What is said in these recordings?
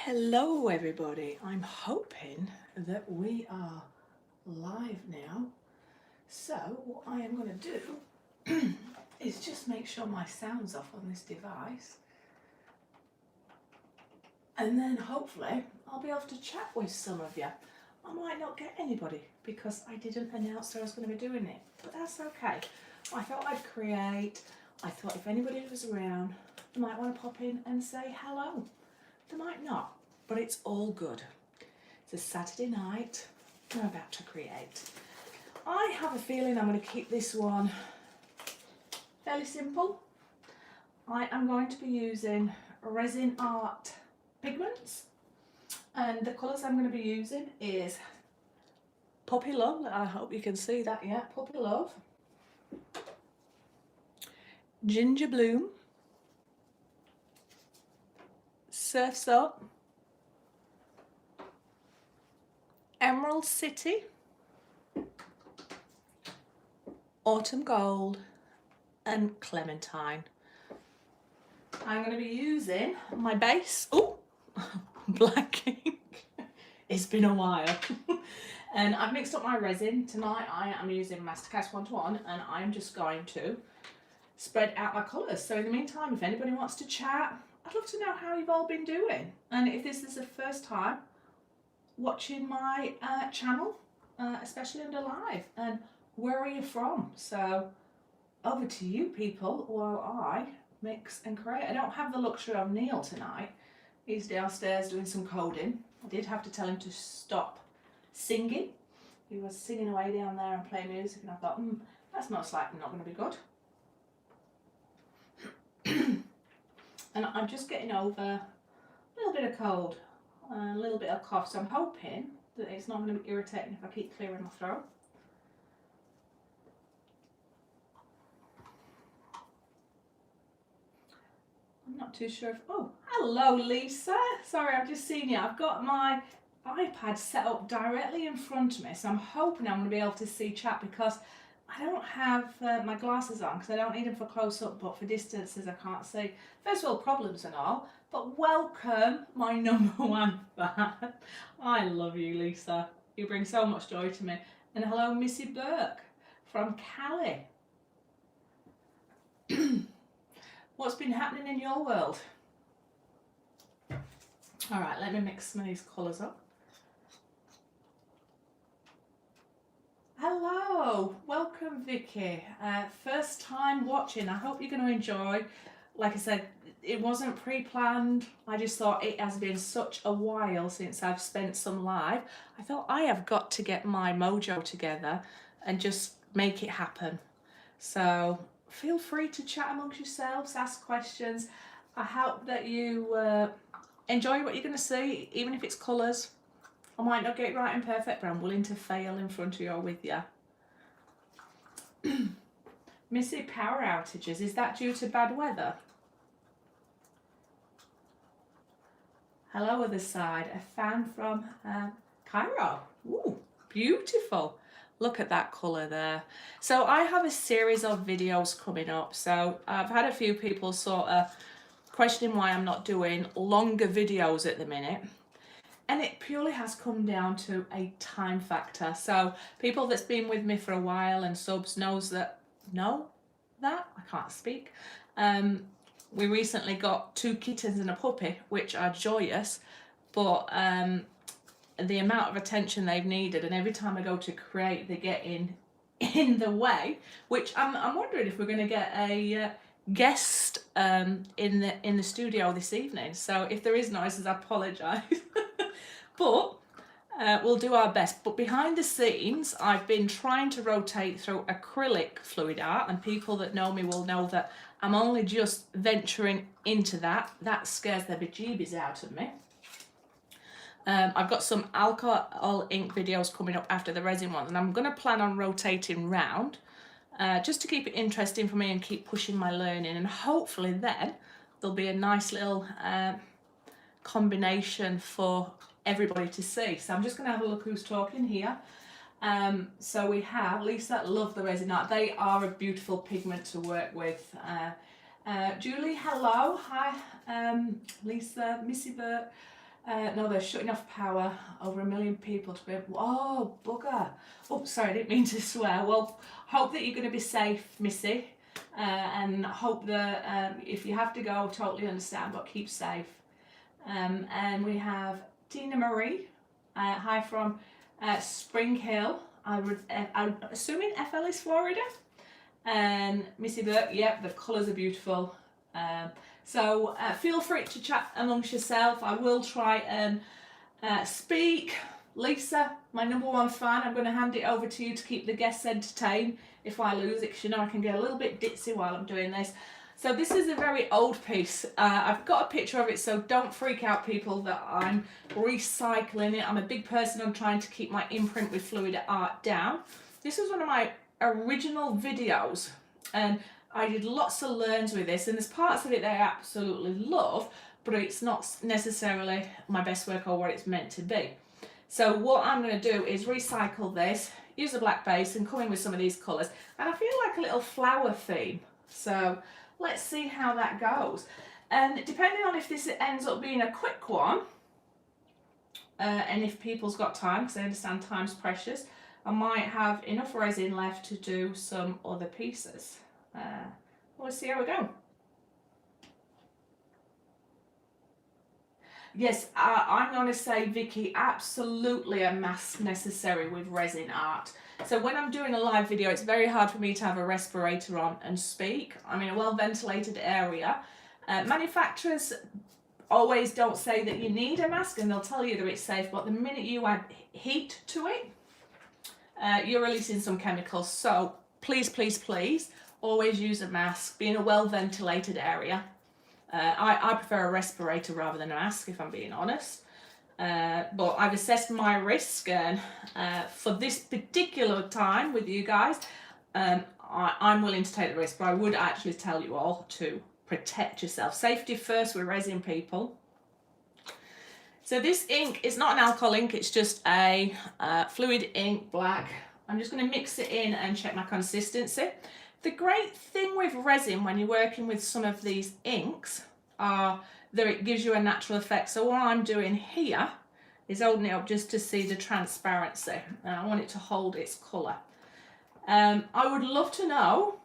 Hello everybody, I'm hoping that we are live now. So what I am going to do is just make sure my sound's off on this device, and then hopefully I'll be able to chat with some of you. I might not get anybody because I didn't announce that I was going to be doing it, but that's okay. I thought I'd create. I thought if anybody was around, they might want to pop in and say hello. They might not, but it's all good. It's a Saturday night, we're about to create. I have a feeling I'm going to keep this one fairly simple. I am going to be using Resin Art pigments, and the colours I'm going to be using is Puppy Love. I hope you can see that, yeah, Puppy Love, Ginger Bloom, Surf's Up, Emerald City, Autumn Gold, and Clementine. I'm going to be using my base, black ink. It's been a while. And I've mixed up my resin. Tonight I am using Mastercast 1-to-1, and I'm just going to spread out my colours. So in the meantime, if anybody wants to chat, I'd love to know how you've all been doing. And if this is the first time watching my channel, especially under live, and where are you from? So over to you people while I mix and create. I don't have the luxury of Neil tonight. He's downstairs doing some coding. I did have to tell him to stop singing. He was singing away down there and playing music, and I thought, that's most likely not going to be good. And I'm just getting over a little bit of cold, a little bit of cough, so I'm hoping that it's not going to be irritating if I keep clearing my throat. I'm not too sure if, oh, hello Lisa, sorry I've just seen you. I've got my iPad set up directly in front of me, so I'm hoping I'm going to be able to see chat because I don't have my glasses on because I don't need them for close up, but for distances I can't see. First world problems and all, but welcome my number one fan. I love you, Lisa. You bring so much joy to me. And hello Missy Burke from Cali. What's been happening in your world? All right, let me mix some of these colours up. Hello, welcome Vicky. First time watching. I hope you're going to enjoy. Like I said, it wasn't pre-planned. I just thought it has been such a while since I've spent some live. I thought I have got to get my mojo together and just make it happen. So feel free to chat amongst yourselves, ask questions. I hope that you enjoy what you're going to see, even if it's colours. I might not get it right and perfect, but I'm willing to fail in front of you or with you. Missy power outages, is that due to bad weather? Hello other side, a fan from Cairo. Ooh, beautiful. Look at that colour there. So I have a series of videos coming up. So I've had a few people sort of questioning why I'm not doing longer videos at the minute. And it purely has come down to a time factor. So people that's been with me for a while and subs know that I can't speak. We recently got 2 kittens and a puppy, which are joyous, but the amount of attention they've needed, and every time I go to create, they get in the way. Which I'm wondering if we're going to get a guest in the studio this evening. So if there is noises, I apologise. But we'll do our best. But behind the scenes, I've been trying to rotate through acrylic fluid art, and people that know me will know that I'm only just venturing into that. That scares the bejeebies out of me. I've got some alcohol ink videos coming up after the resin one, and I'm going to plan on rotating round just to keep it interesting for me and keep pushing my learning, and hopefully then there'll be a nice little combination for everybody to see. So I'm just going to have a look who's talking here. So we have Lisa, love the Resin Art. They are a beautiful pigment to work with. Julie, hello. Hi, Lisa, Missy Burke. No, they're shutting off power. Over 1 million people to be. Oh, bugger. Oh, sorry, I didn't mean to swear. Well, hope that you're going to be safe, Missy. And hope that if you have to go, totally understand, but keep safe. And we have Tina Marie. Hi from Spring Hill. I'm assuming FL is Florida. And Missy Burke, yep, the colours are beautiful. So feel free to chat amongst yourself. I will try and speak. Lisa, my #1 fan, I'm going to hand it over to you to keep the guests entertained if I lose it, because you know I can get a little bit ditzy while I'm doing this. So this is a very old piece. I've got a picture of it, so don't freak out, people, that I'm recycling it. I'm a big person. I'm trying to keep my imprint with fluid art down. This is one of my original videos, and I did lots of learns with this, and there's parts of it that I absolutely love, but it's not necessarily my best work or what it's meant to be. So what I'm going to do is recycle this, use a black base and come in with some of these colours, and I feel like a little flower theme. So let's see how that goes. And depending on if this ends up being a quick one, and if people's got time, because I understand time's precious, I might have enough resin left to do some other pieces. We'll see how we go. Yes, I'm going to say, Vicky, absolutely a mask necessary with resin art. So when I'm doing a live video, it's very hard for me to have a respirator on and speak. I'm in a well-ventilated area. Manufacturers always don't say that you need a mask, and they'll tell you that it's safe, but the minute you add heat to it, you're releasing some chemicals. So please, please, please, always use a mask. Be in a well-ventilated area. I prefer a respirator rather than a mask, if I'm being honest. But I've assessed my risk, and for this particular time with you guys, I'm willing to take the risk, but I would actually tell you all to protect yourself. Safety first with resin, people. So this ink is not an alcohol ink, it's just a fluid ink, black. I'm just going to mix it in and check my consistency. The great thing with resin when you're working with some of these inks are that it gives you a natural effect. So what I'm doing here is holding it up just to see the transparency. And I want it to hold its colour. I would love to know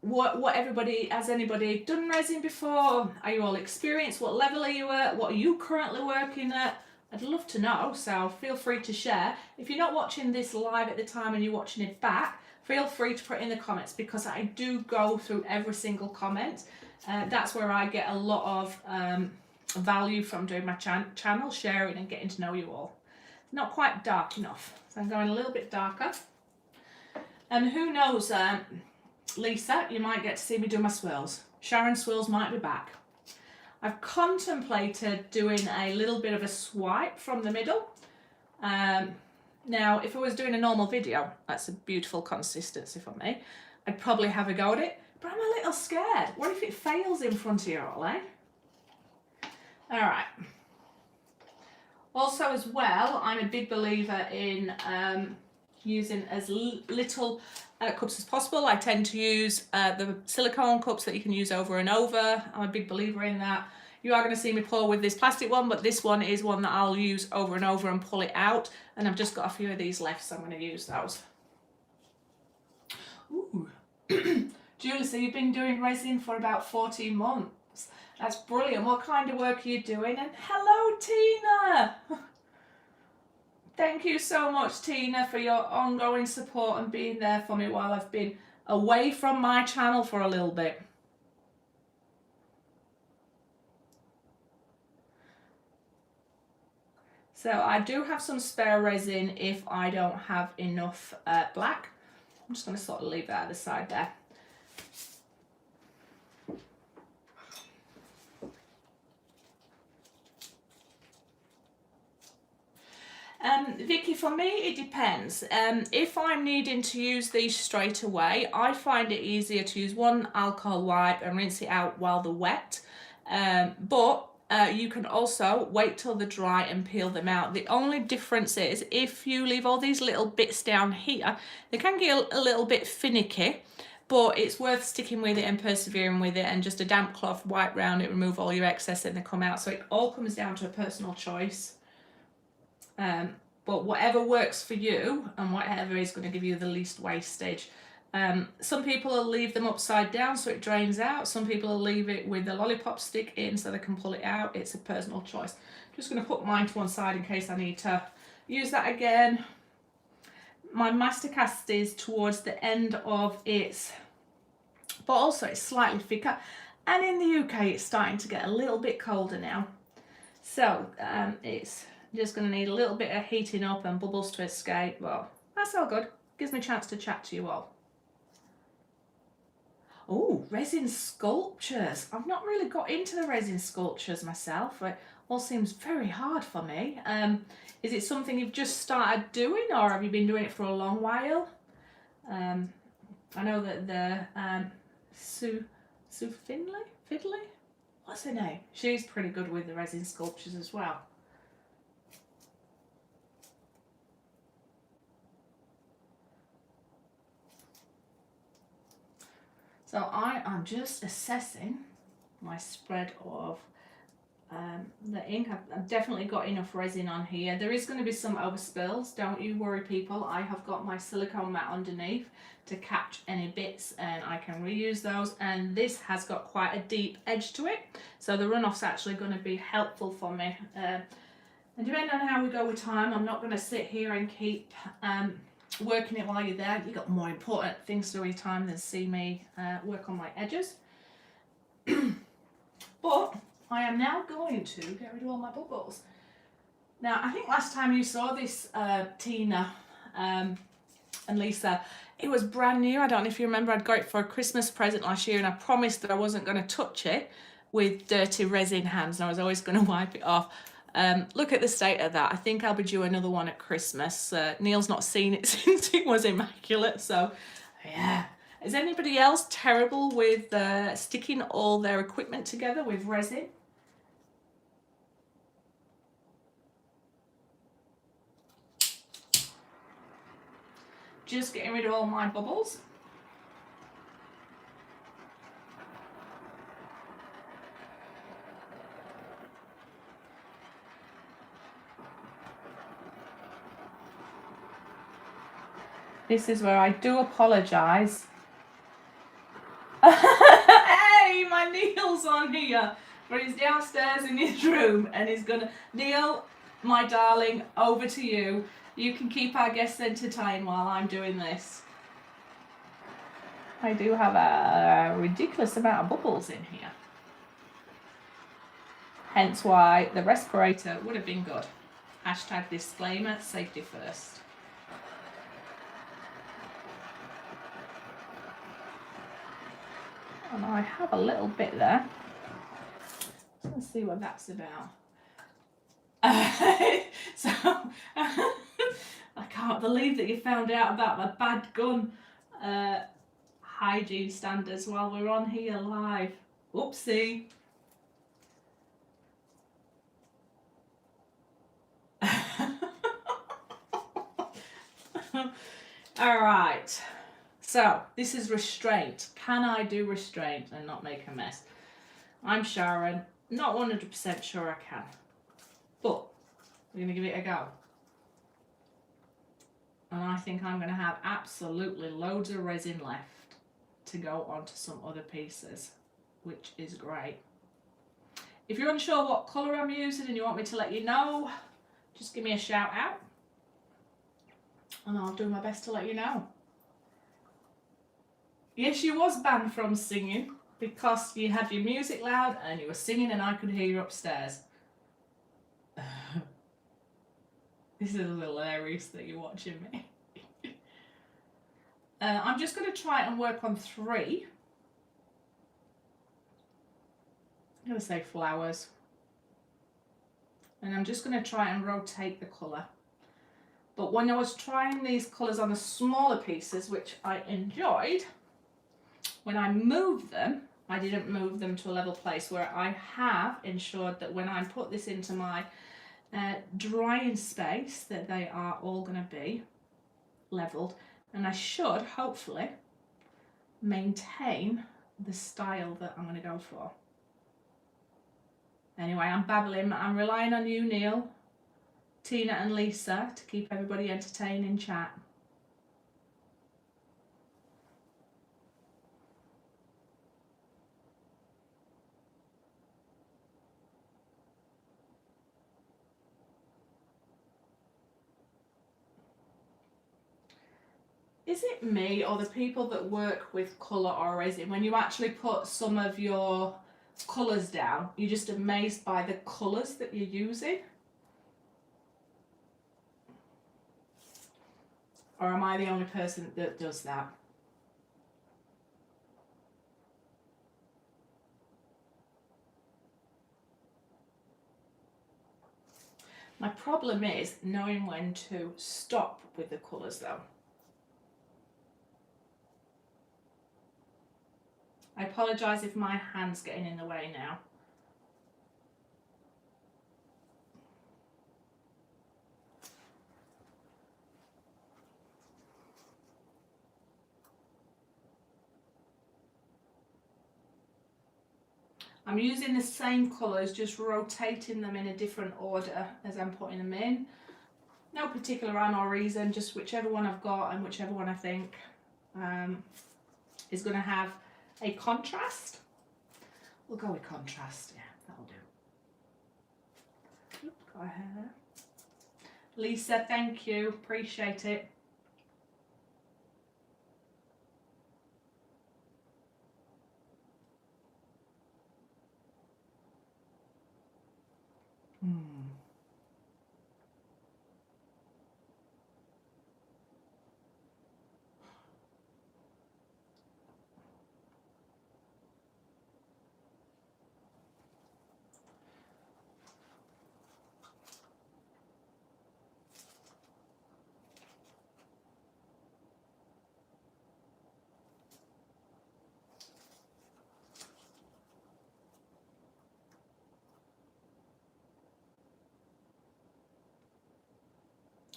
what everybody, has anybody done resin before? Are you all experienced? What level are you at? What are you currently working at? I'd love to know, so feel free to share. If you're not watching this live at the time and you're watching it back, feel free to put in the comments, because I do go through every single comment. That's where I get a lot of value from doing my channel, sharing and getting to know you all. Not quite dark enough, so I'm going a little bit darker. And who knows, Lisa, you might get to see me do my swirls. Sharon swirls might be back. I've contemplated doing a little bit of a swipe from the middle. Now, if I was doing a normal video, that's a beautiful consistency for me. I'd probably have a go at it, but I'm a little scared. What if it fails in front of you all, eh? All right. Also, as well, I'm a big believer in using as little cups as possible. I tend to use the silicone cups that you can use over and over. I'm a big believer in that. You are going to see me pour with this plastic one, but this one is one that I'll use over and over and pull it out. And I've just got a few of these left, so I'm going to use those. Ooh. Julie, so you've been doing resin for about 14 months. That's brilliant. What kind of work are you doing? And hello, Tina. Thank you so much, Tina, for your ongoing support and being there for me while I've been away from my channel for a little bit. So I do have some spare resin if I don't have enough black. I'm just going to sort of leave that at the side there. Vicky, for me it depends. If I'm needing to use these straight away, I find it easier to use one alcohol wipe and rinse it out while they're wet. But you can also wait till they're dry and peel them out. The only difference is if you leave all these little bits down here, they can get a little bit finicky. but it's worth sticking with it and persevering with it, and just a damp cloth, wipe round it, remove all your excess, and they come out. So it all comes down to a personal choice. But whatever works for you and whatever is going to give you the least wastage. Some people will leave them upside down so it drains out. Some people will leave it with the lollipop stick in so they can pull it out. It's a personal choice. I'm just going to put mine to one side in case I need to use that again. My Mastercast is towards the end of its, but also it's slightly thicker. And in the UK it's starting to get a little bit colder now. So it's just going to need a little bit of heating up and bubbles to escape. Well, that's all good. Gives me a chance to chat to you all. Oh, resin sculptures. I've not really got into the resin sculptures myself. It all seems very hard for me. Is it something you've just started doing, or have you been doing it for a long while? I know that the Sue Fidley? What's her name? She's pretty good with the resin sculptures as well. So I am just assessing my spread of the ink. I've definitely got enough resin on here. There is going to be some overspills. Don't you worry, people. I have got my silicone mat underneath to catch any bits, and I can reuse those. And this has got quite a deep edge to it, so the runoff's actually going to be helpful for me. And depending on how we go with time, I'm not going to sit here and keep working it while you're there. You've got more important things to do with your time than see me work on my edges. But I am now going to get rid of all my bubbles. Now, I think last time you saw this, Tina and Lisa, it was brand new. I don't know if you remember, I'd got it for a Christmas present last year, and I promised that I wasn't going to touch it with dirty resin hands, and I was always going to wipe it off. Look at the state of that. I think I'll be due another one at Christmas. Neil's not seen it since it was immaculate, so yeah. Is anybody else terrible with sticking all their equipment together with resin? Just getting rid of all my bubbles. This is where I do apologise. Hey, my Neil's on here. But he's downstairs in his room and he's gonna... Neil, my darling, over to you. You can keep our guests entertained while I'm doing this. I do have a ridiculous amount of bubbles in here. Hence why the respirator would have been good. Hashtag disclaimer, safety first. And I have a little bit there. Let's see what that's about. So, I can't believe that you found out about my bad gun hygiene standards while we're on here live. Oopsie. All right. So, this is restraint. Can I do restraint and not make a mess? I'm Sharon. Not 100% sure I can. But we're going to give it a go. And I think I'm going to have absolutely loads of resin left to go onto some other pieces, which is great. If you're unsure what colour I'm using and you want me to let you know, just give me a shout out. And I'll do my best to let you know. Yes, you was banned from singing because you had your music loud and you were singing and I could hear you upstairs. This is hilarious that you're watching me. I'm just going to try and work on 3. I'm going to say flowers. And I'm just going to try and rotate the colour. But when I was trying these colours on the smaller pieces, which I enjoyed, when I moved them, I didn't move them to a level place, where I have ensured that when I put this into my drying space, that they are all going to be levelled. And I should, hopefully, maintain the style that I'm going to go for. Anyway, I'm babbling. I'm relying on you, Neil, Tina and Lisa to keep everybody entertained in chat. Is it me or the people that work with colour or resin, when you actually put some of your colours down, you're just amazed by the colours that you're using? Or am I the only person that does that? My problem is knowing when to stop with the colours though. I apologise if my hand's getting in the way now. I'm using the same colours, just rotating them in a different order as I'm putting them in. No particular rhyme or reason, just whichever one I've got and whichever one I think is going to have a contrast. We'll go with contrast, yeah, that'll do. Oop, got a hair there. Lisa, thank you, appreciate it.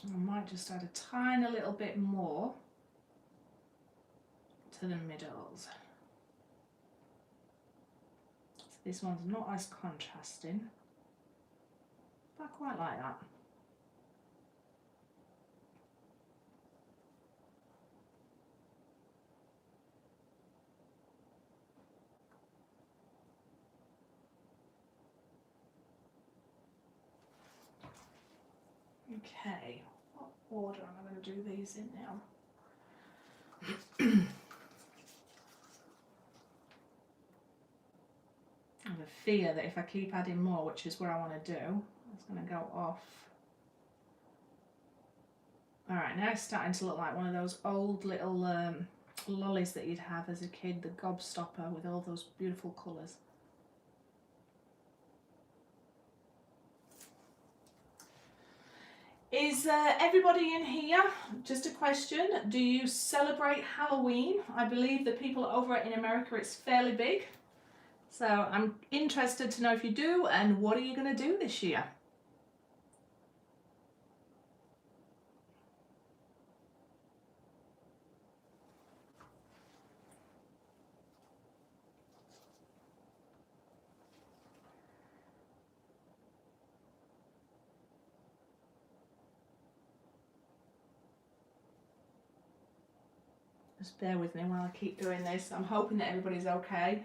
I might just add a tiny little bit more to the middles. So this one's not as contrasting, but I quite like that. Okay, what order am I going to do these in now? I have a fear that if I keep adding more, which is what I want to do, it's going to go off. Alright, now it's starting to look like one of those old little lollies that you'd have as a kid, the gobstopper with all those beautiful colours. Is everybody in here, just a question, do you celebrate Halloween? I believe the people over in America, it's fairly big. So I'm interested to know if you do, and what are you going to do this year? Just bear with me while I keep doing this. I'm hoping that everybody's okay.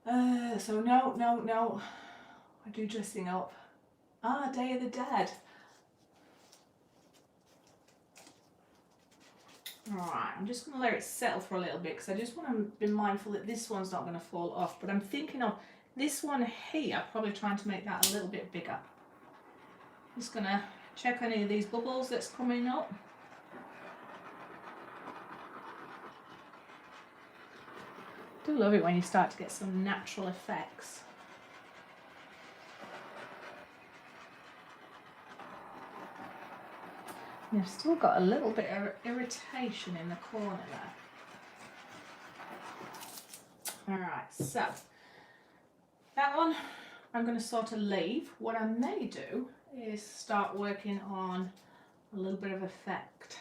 So no, I do dressing up. Ah, Day of the Dead. Alright, I'm just going to let it settle for a little bit because I just want to be mindful that this one's not going to fall off. But I'm thinking of this one here, probably trying to make that a little bit bigger. Just going to check any of these bubbles that's coming up. I do love it when you start to get some natural effects. You've still got a little bit of irritation in the corner there. Alright, so that one I'm going to sort of leave. What I may do is start working on a little bit of effect.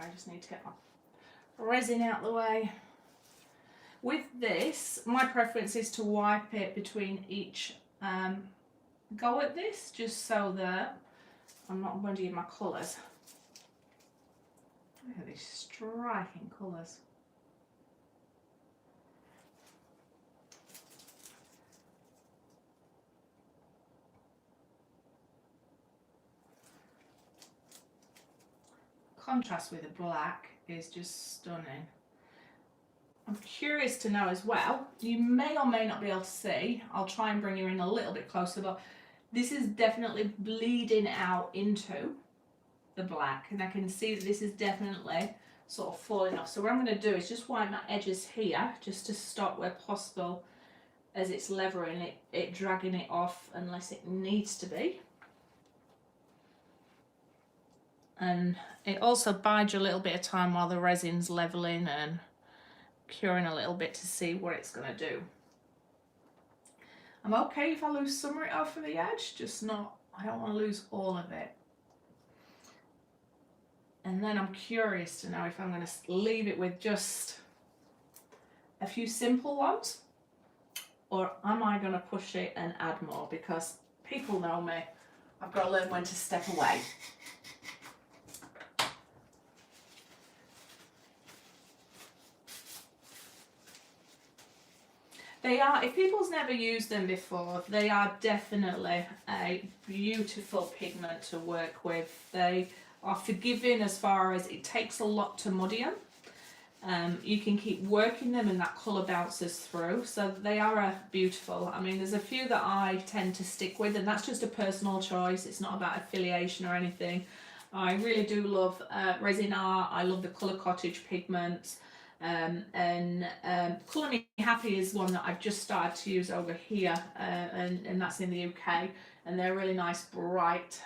I just need to get my resin out the way. With this, my preference is to wipe it between each go at this, just so that I'm not muddying my colours. Look at these striking colours. Contrast with the black is just stunning. I'm curious to know as well, you may or may not be able to see, I'll try and bring you in a little bit closer, but this is definitely bleeding out into the black, and I can see that this is definitely sort of falling off. So what I'm going to do is just wipe my edges here, just to stop where possible as it's levering it dragging it off unless it needs to be. And it also buys you a little bit of time while the resin's leveling and curing a little bit to see what it's going to do. I'm okay if I lose some of it off of the edge, just not, I don't want to lose all of it. And then I'm curious to know if I'm going to leave it with just a few simple ones, or am I going to push it and add more, because people know me, I've got to learn when to step away. They are, if people's never used them before, they are definitely a beautiful pigment to work with. They are forgiving as far as it takes a lot to muddy them. You can keep working them and that colour bounces through. So they are beautiful. I mean, there's a few that I tend to stick with, and that's just a personal choice. It's not about affiliation or anything. I really do love Resin Art. I love the Colour Cottage pigments. Colour Me Happy is one that I've just started to use over here, and that's in the UK, and they're really nice bright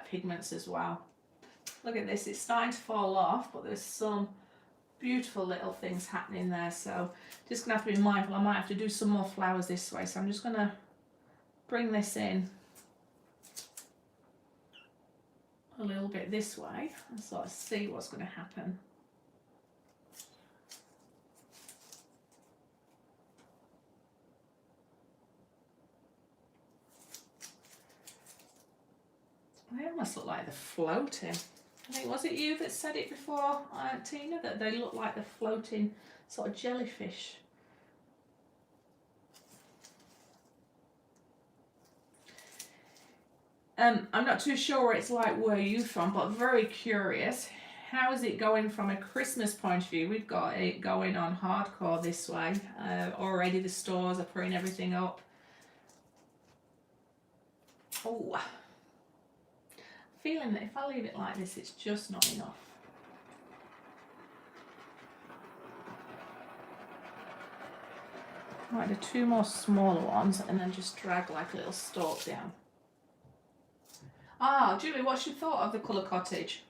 pigments as well. Look at this, it's starting to fall off, but there's some beautiful little things happening there, so just gonna have to be mindful. I might have to do some more flowers this way, so I'm just gonna bring this in a little bit this way and sort of see what's going to happen. They almost look like they're floating. I think, was it you that said it before, Tina, that they look like they're floating sort of jellyfish? I'm not too sure what it's like where you're from, but very curious. How is it going from a Christmas point of view? We've got it going on hardcore this way. Already the stores are putting everything up. Oh, feeling that if I leave it like this, it's just not enough. I might do two more smaller ones and then just drag like a little stalk down. Ah, Julie, what's your thought of the Colour Cottage?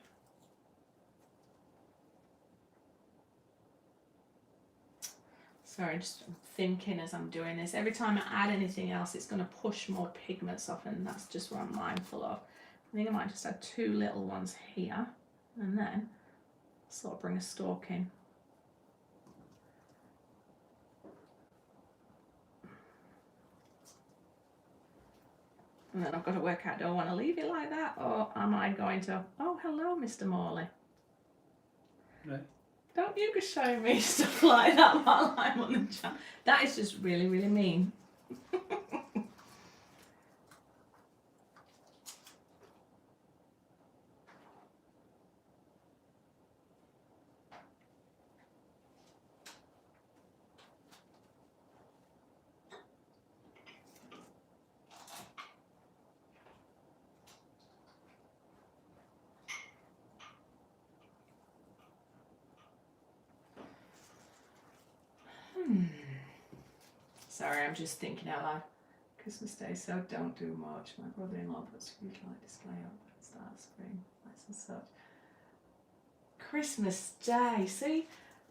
Sorry, just thinking as I'm doing this. Every time I add anything else, it's going to push more pigments off, and that's just what I'm mindful of. I think I might just add two little ones here, and then sort of bring a stalk in. And then I've got to work out, do I want to leave it like that, or am I going to, oh, hello, Mr. Morley. Right. Don't you be showing me stuff like that while I'm on the chat. That is just really, really mean. Sorry, I'm just thinking out loud. Christmas Day, so don't do much. My brother-in-law puts a huge light display up and starts screen lights and such. Christmas Day, see,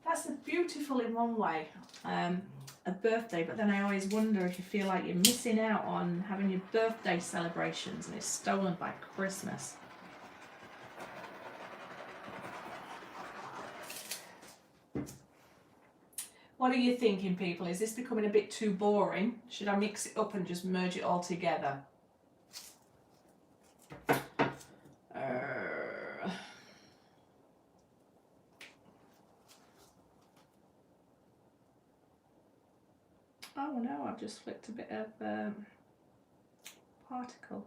that's beautiful in one way, a birthday, but then I always wonder if you feel like you're missing out on having your birthday celebrations and it's stolen by Christmas. What are you thinking, people? Is this becoming a bit too boring? Should I mix it up and just merge it all together? Oh no, I've just flicked a bit of particle.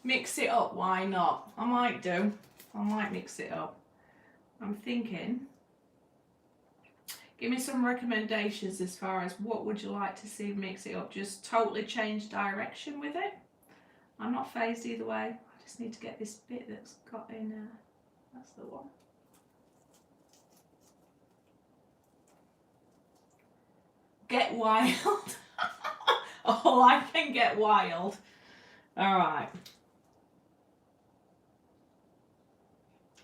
Mix it up, why not? I might do. I might mix it up. I'm thinking, give me some recommendations as far as what would you like to see mix it up. Just totally change direction with it. I'm not phased either way. I just need to get this bit that's got in there. That's the one. Get wild. Oh, I can get wild. All right.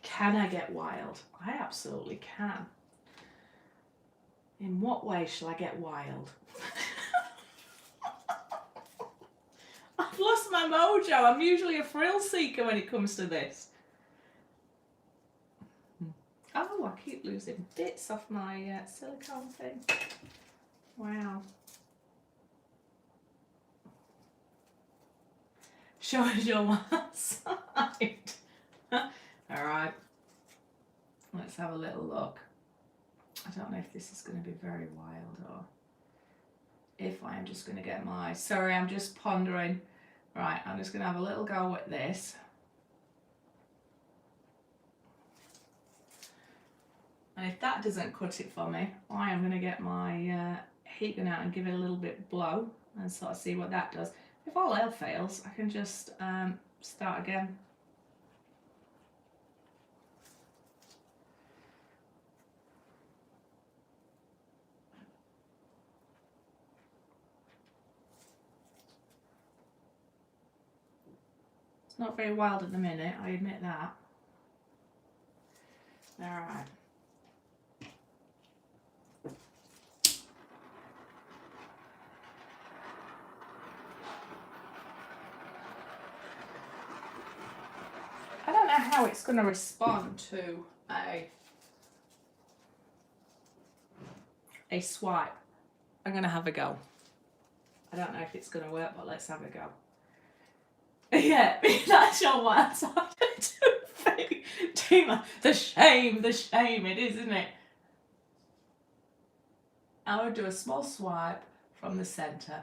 Can I get wild? I absolutely can. In what way shall I get wild? I've lost my mojo. I'm usually a thrill seeker when it comes to this. Oh, I keep losing bits off my silicone thing. Wow. Show us your one side. Alright. Let's have a little look. I don't know if this is going to be very wild or if I am just going to get my... Sorry, I'm just pondering. Right, I'm just going to have a little go with this. And if that doesn't cut it for me, I am going to get my heat gun out and give it a little bit blow and sort of see what that does. If all else fails, I can just start again. It's not very wild at the minute, I admit that. Alright. I don't know how it's going to respond to a swipe. I'm going to have a go. I don't know if it's going to work, but let's have a go. Yeah, that's your one side. The shame it is, isn't it? I would do a small swipe from the centre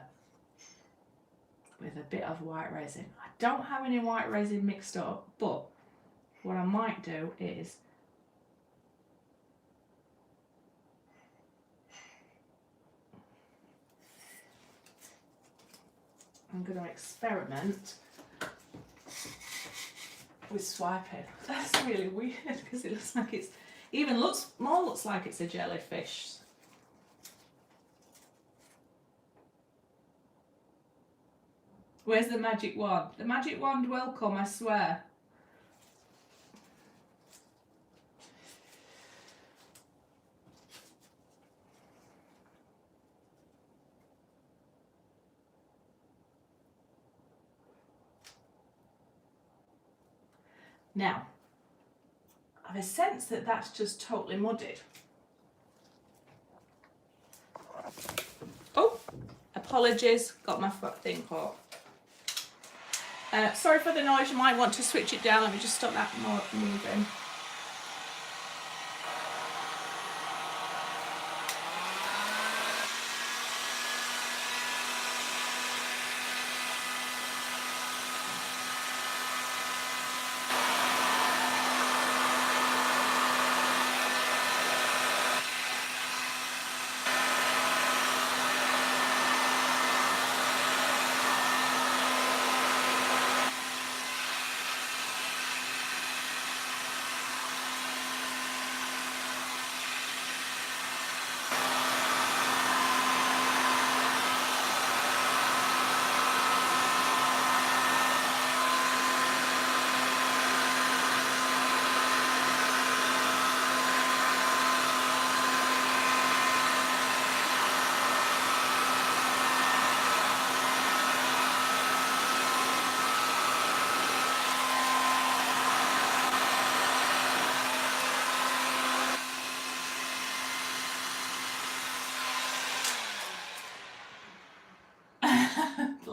with a bit of white resin. I don't have any white resin mixed up, but what I might do is I'm going to experiment with swiping. That's really weird because it looks like it's even looks like it's a jellyfish. Where's the magic wand? The magic wand will come, I swear. Now, I have a sense that that's just totally muddied. Oh, apologies, got my foot thing caught. Sorry for the noise, you might want to switch it down. Let me just stop that moving.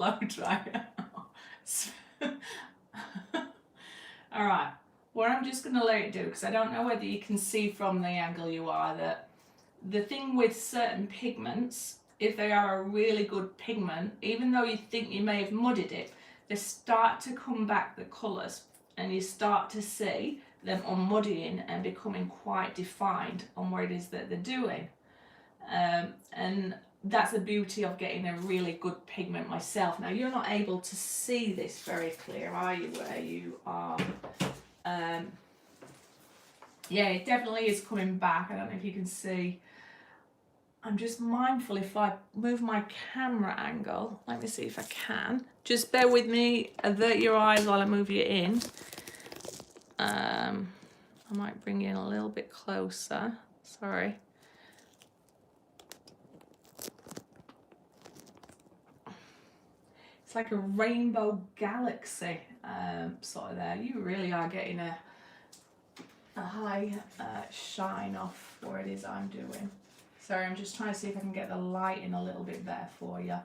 blow dryer. All right, what I'm just going to let it do, because I don't know whether you can see from the angle you are, that the thing with certain pigments, if they are a really good pigment, even though you think you may have muddied it, they start to come back, the colours, and you start to see them unmuddying and becoming quite defined on what it is that they're doing. And that's the beauty of getting a really good pigment myself. Now, you're not able to see this very clear, are you, where you are? Yeah, it definitely is coming back. I don't know if you can see. I'm just mindful if I move my camera angle. Let me see if I can. Just bear with me, avert your eyes while I move you in. I might bring you in a little bit closer. Sorry. It's like a rainbow galaxy sort of there. You really are getting a high shine off what it is I'm doing. Sorry, I'm just trying to see if I can get the light in a little bit better for you.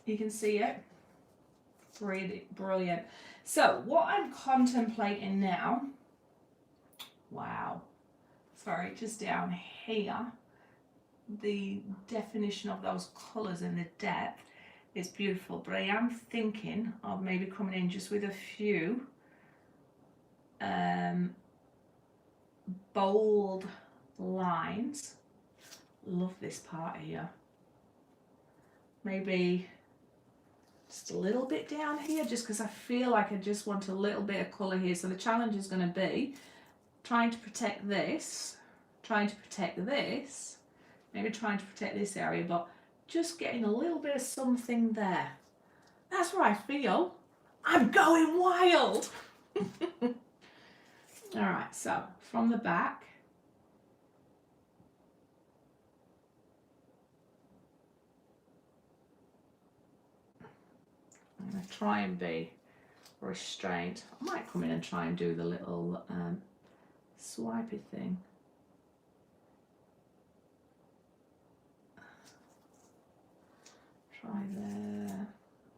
You can see it? Brilliant. So what I'm contemplating now, wow, sorry, just down here, the definition of those colours and the depth is beautiful, but I am thinking of maybe coming in just with a few bold lines. Love this part here. Maybe just a little bit down here, just because I feel like I just want a little bit of colour here. So the challenge is going to be trying to protect this, trying to protect this, maybe trying to protect this area, but just getting a little bit of something there. That's where I feel I'm going wild. All right, so from the back, I'm going to try and be restrained. I might come in and try and do the little swipey thing. Try there,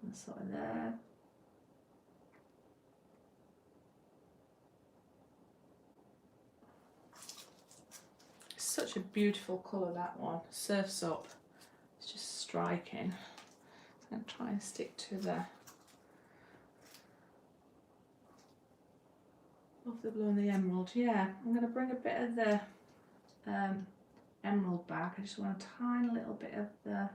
and sort of there. Such a beautiful colour, that one. Surfs Up. It's just striking. So I'm going to try and stick to the love the blue and the emerald. Yeah, I'm going to bring a bit of the emerald back. I just want a tiny little bit of the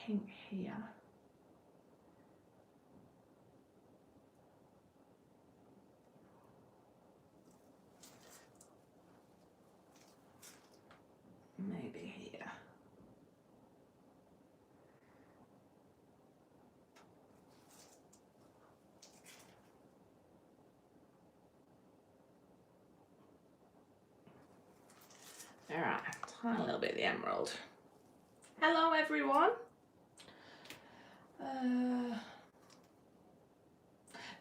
pink here. Maybe here. All right, tiny little bit of the emerald. Hello everyone.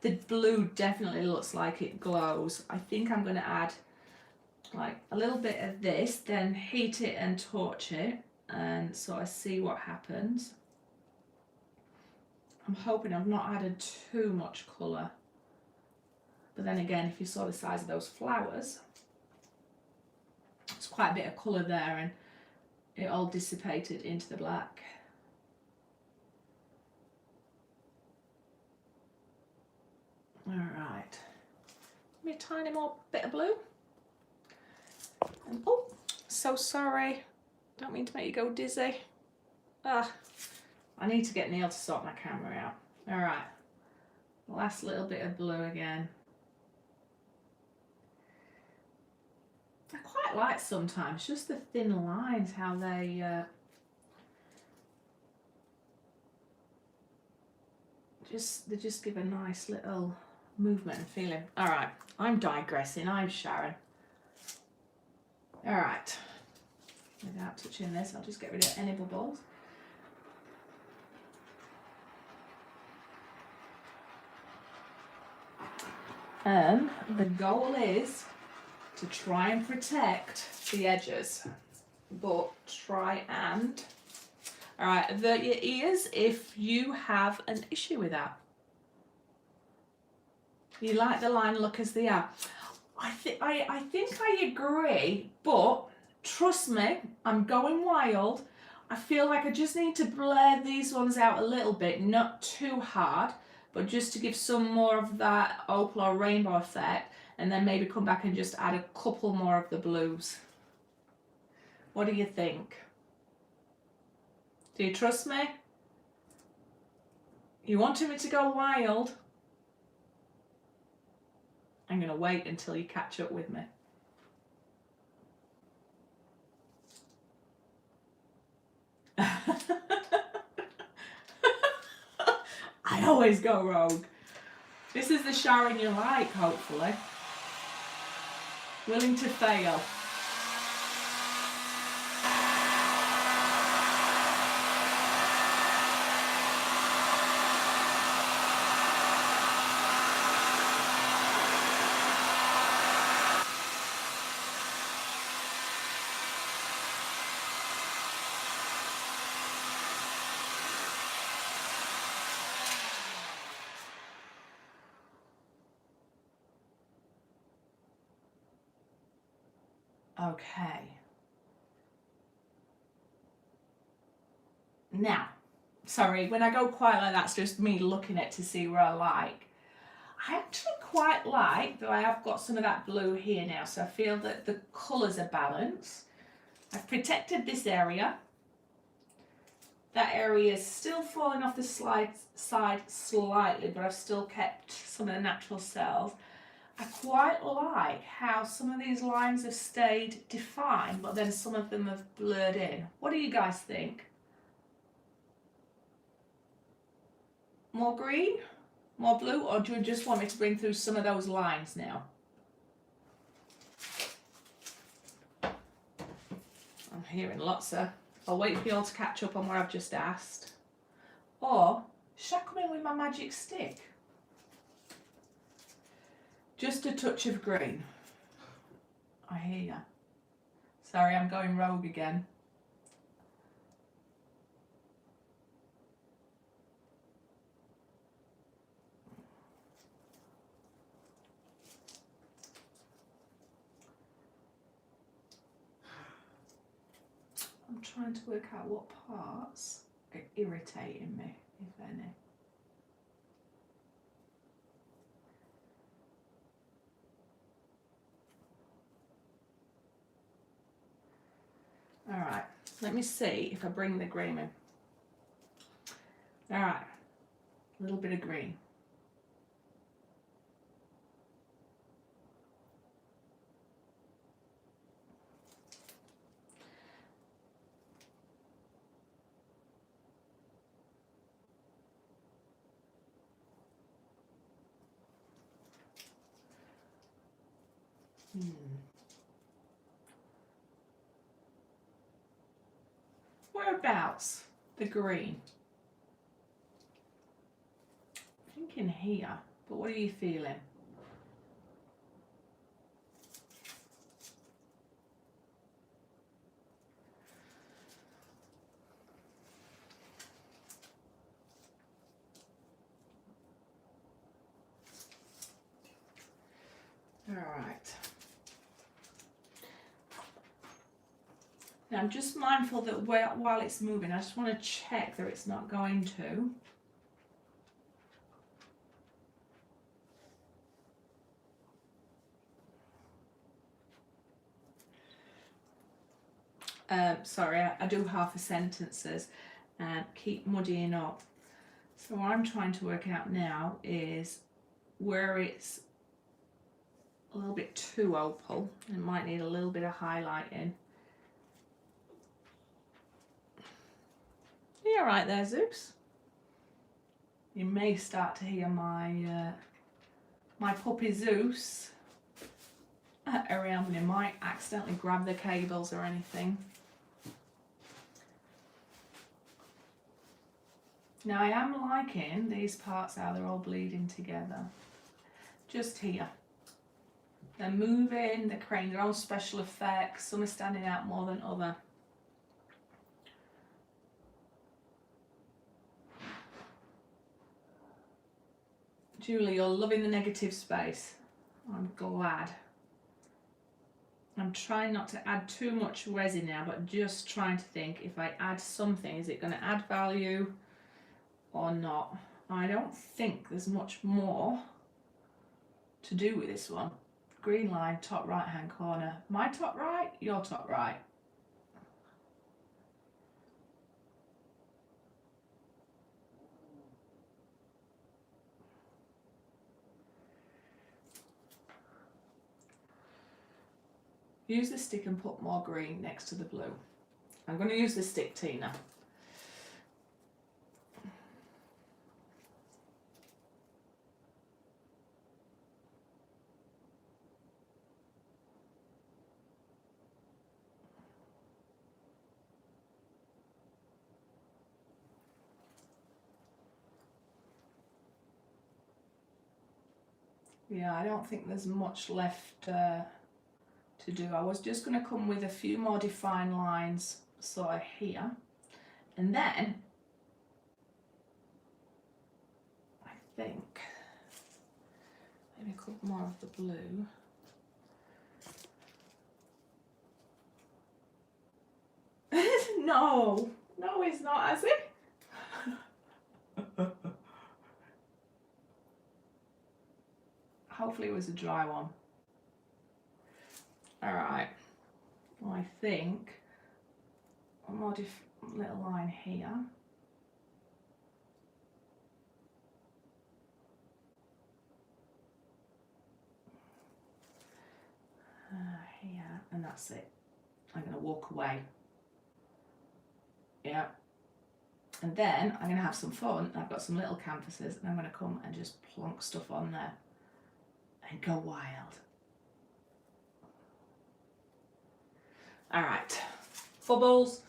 The blue definitely looks like it glows. I think I'm going to add like a little bit of this, then heat it and torch it and sort of see what happens. I'm hoping I've not added too much colour, but then again, if you saw the size of those flowers, it's quite a bit of colour there and it all dissipated into the black. All right, maybe a tiny more bit of blue. And, oh, so sorry. Don't mean to make you go dizzy. Ah, I need to get Neil to sort my camera out. All right, last little bit of blue again. I quite like sometimes just the thin lines, how they just give a nice little movement and feeling. All right, I'm digressing. I'm Sharon. All right, without touching this, I'll just get rid of any bubbles. The goal is to try and protect the edges. but try and. All right, avert your ears if you have an issue with that. You like the line look as they are. I think I agree, but trust me, I'm going wild. I feel like I just need to blur these ones out a little bit, not too hard, but just to give some more of that opal or rainbow effect, and then maybe come back and just add a couple more of the blues. What do you think? Do you trust me? You wanted me to go wild? I'm going to wait until you catch up with me. I always go rogue. This is the Sharon you like, hopefully. Willing to fail. Okay. Now, sorry, when I go quiet like that, it's just me looking at to see where I like. I actually quite like, though I have got some of that blue here now, so I feel that the colours are balanced. I've protected this area. That area is still falling off the side slightly, but I've still kept some of the natural cells. I quite like how some of these lines have stayed defined, but then some of them have blurred in. What do you guys think? More green? More blue? Or do you just want me to bring through some of those lines now? I'm hearing lots of... I'll wait for you all to catch up on what I've just asked. Or, should I come in with my magic stick? Just a touch of green. I hear ya. Sorry, I'm going rogue again. I'm trying to work out what parts are irritating me, if any. All right, let me see if I bring the green in. All right, a little bit of green. Whereabouts the green? I'm thinking here, but what are you feeling? All right. Now I'm just mindful that while it's moving, I just want to check that it's not going to. Sorry, I do half a sentences and keep muddying up. So what I'm trying to work out now is where it's a little bit too opal and might need a little bit of highlighting. You all right there, Zeus? You may start to hear my my puppy Zeus around me. Might accidentally grab the cables or anything. Now I am liking these parts how they're all bleeding together. Just here. They're moving, they're creating their own special effects. Some are standing out more than other. Julie, you're loving the negative space. I'm glad. I'm trying not to add too much resin now, but just trying to think, if I add something, is it going to add value or not? I don't think there's much more to do with this one. Green line, top right hand corner. My top right, your top right. Use the stick and put more green next to the blue. I'm going to use the stick, Tina. Yeah, I don't think there's much left to do. I was just going to come with a few more defined lines sort of here, and then I think maybe a couple more of the blue. No, it's not, has it? Hopefully it was a dry one. Alright, well, I think one more little line here. Here, and that's it. I'm going to walk away. Yeah. And then I'm going to have some fun. I've got some little canvases and I'm going to come and just plonk stuff on there and go wild. Alright, bubbles,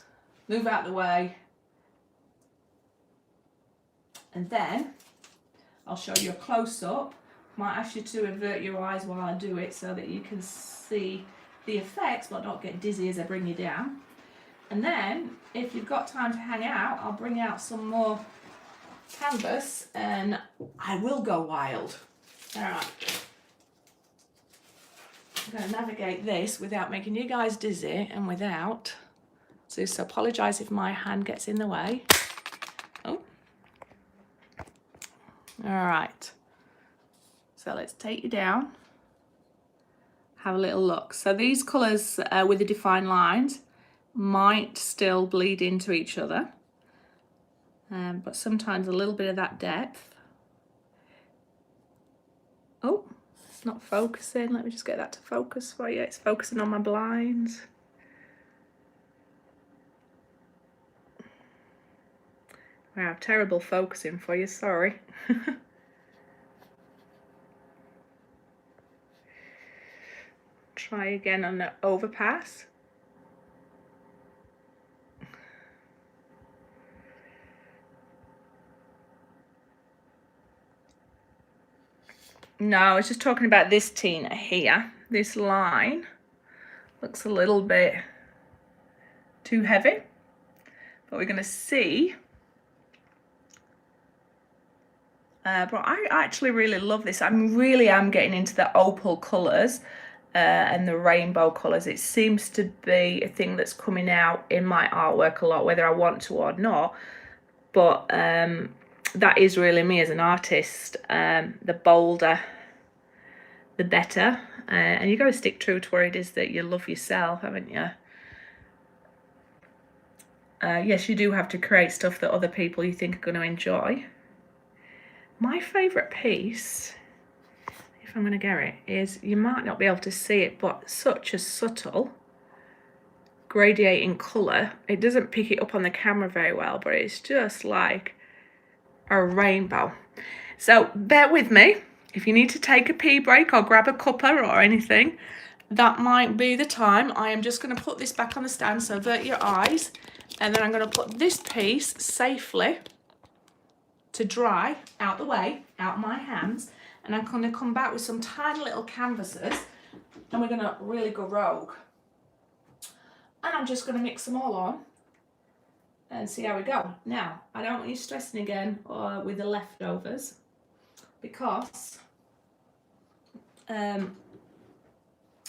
move out the way. And then I'll show you a close-up. Might ask you to avert your eyes while I do it so that you can see the effects but not get dizzy as I bring you down. And then, if you've got time to hang out, I'll bring out some more canvas and I will go wild. Alright. I'm going to navigate this without making you guys dizzy and without. So apologise if my hand gets in the way. Oh. Alright. So let's take you down. Have a little look. So these colours with the defined lines might still bleed into each other, but sometimes a little bit of that depth. Oh, it's not focusing. Let me just get that to focus for you. It's focusing on my blinds. Wow, terrible focusing for you, sorry. Try again on the overpass. No, I was just talking about this Tina here. This line looks a little bit too heavy, but we're going to see. But I actually really love this. I really am getting into the opal colours and the rainbow colours. It seems to be a thing that's coming out in my artwork a lot, whether I want to or not. But that is really me as an artist. The bolder, the better. And you've got to stick true to where it is that you love yourself, haven't you? Yes, you do have to create stuff that other people you think are going to enjoy. My favourite piece, if I'm going to get it, is, you might not be able to see it, but such a subtle gradiating colour. It doesn't pick it up on the camera very well, but it's just like a rainbow. So bear with me. If you need to take a pee break or grab a cuppa or anything, that might be the time. I am just going to put this back on the stand, so avert your eyes, and then I'm going to put this piece safely to dry out the way, out my hands, and I'm going to come back with some tiny little canvases and we're going to really go rogue. And I'm just going to mix them all on and see how we go. Now, I don't want you stressing again or with the leftovers. because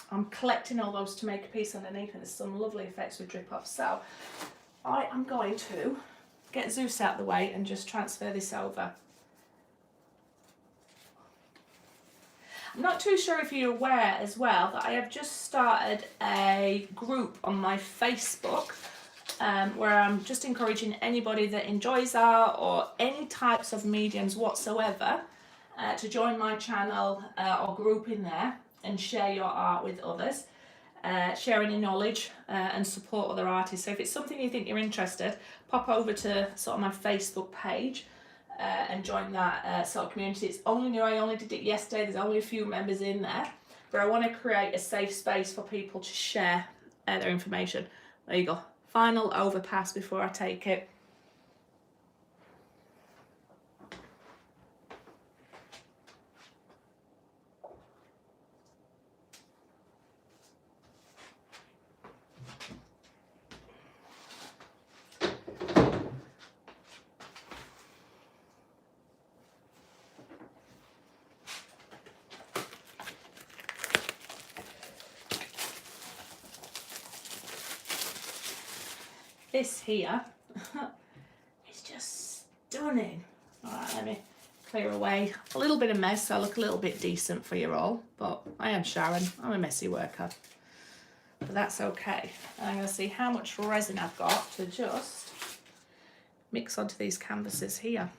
I'm collecting all those to make a piece underneath, and there's some lovely effects with drip off. So I am going to get Zeus out of the way and just transfer this over. I'm not too sure if you're aware as well that I have just started a group on my Facebook where I'm just encouraging anybody that enjoys art or any types of mediums whatsoever to join my channel or group in there and share your art with others, sharing your knowledge and support other artists. So if it's something you think you're interested, pop over to sort of my Facebook page and join that sort of community. It's only new, I only did it yesterday, there's only a few members in there, but I want to create a safe space for people to share their information. There you go, final overpass before I take it. This here is just stunning. Alright, let me clear away a little bit of mess so I look a little bit decent for you all, but I am Sharon, I'm a messy worker, but that's okay. And I'm going to see how much resin I've got to just mix onto these canvases here.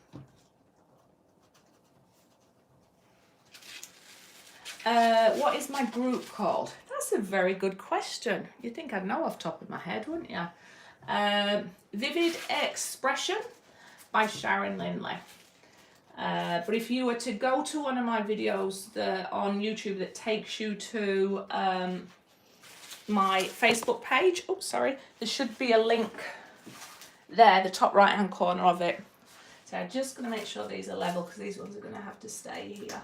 What is my group called? That's a very good question. You'd think I'd know off the top of my head, wouldn't you? Vivid Expression by Sharon Lindley. But if you were to go to one of my videos on YouTube that takes you to my Facebook page, oh sorry, there should be a link there, the top right hand corner of it. So I'm just going to make sure these are level because these ones are going to have to stay here.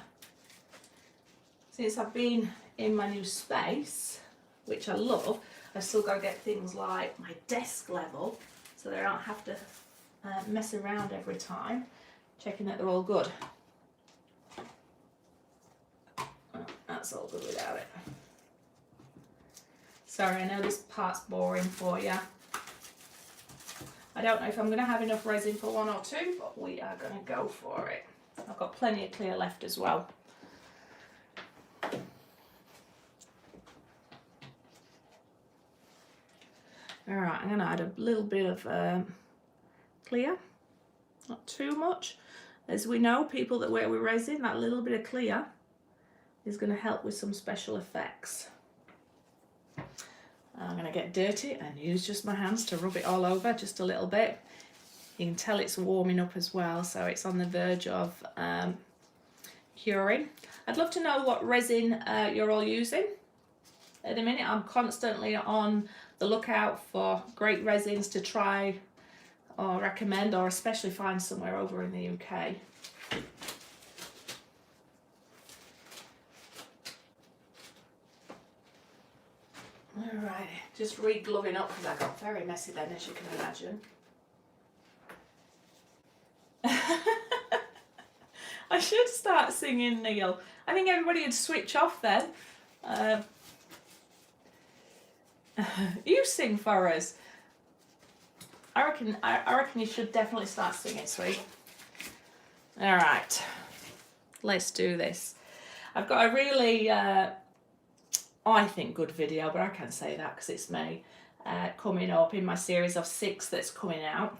Since I've been in my new space, which I love, I've still got to get things like my desk level so that I don't have to mess around every time, checking that they're all good. Oh, that's all good without it. Sorry, I know this part's boring for you. I don't know if I'm going to have enough resin for one or two, but we are going to go for it. I've got plenty of clear left as well. Alright, I'm going to add a little bit of clear, not too much. As we know, people that work with resin, that little bit of clear is going to help with some special effects. I'm going to get dirty and use just my hands to rub it all over just a little bit. You can tell it's warming up as well, so it's on the verge of curing. I'd love to know what resin you're all using. At the minute, I'm constantly on the lookout for great resins to try or recommend, or especially find somewhere over in the UK. Alright, just re-gloving up because I got very messy then, as you can imagine. I should start singing, Neil. I think everybody would switch off then. You sing for us. I reckon you should definitely start singing, sweet. All right, let's do this. I've got a really, I think, good video, but I can't say that because it's me, coming up in my series of 6 that's coming out.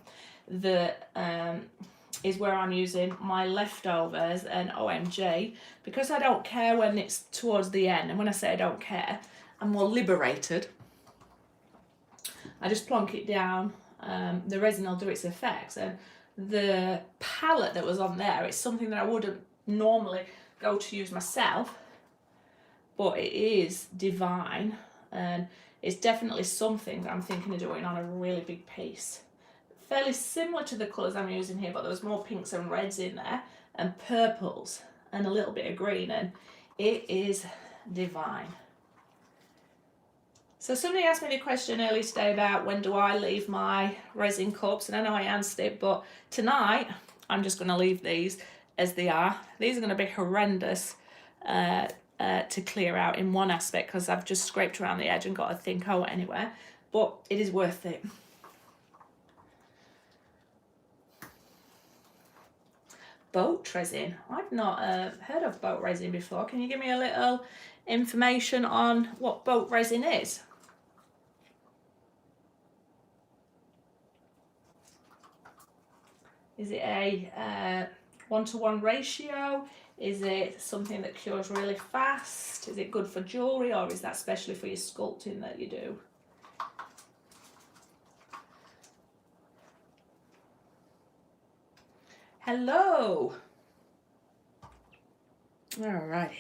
That is where I'm using my leftovers and OMG, because I don't care when it's towards the end, and when I say I don't care, I'm more liberated. I just plonk it down, the resin will do its effects, and the palette that was on there, it's something that I wouldn't normally go to use myself, but it is divine, and it's definitely something that I'm thinking of doing on a really big piece. Fairly similar to the colours I'm using here, but there was more pinks and reds in there, and purples, and a little bit of green, and it is divine. So somebody asked me the question earlier today about when do I leave my resin cups, and I know I answered it, but tonight I'm just going to leave these as they are. These are going to be horrendous to clear out in one aspect because I've just scraped around the edge and got a thin coat anywhere, but it is worth it. Boat resin. I've not heard of boat resin before. Can you give me a little information on what boat resin is? Is it a 1-to-1 ratio? Is it something that cures really fast? Is it good for jewellery, or is that especially for your sculpting that you do? Hello. Alrighty.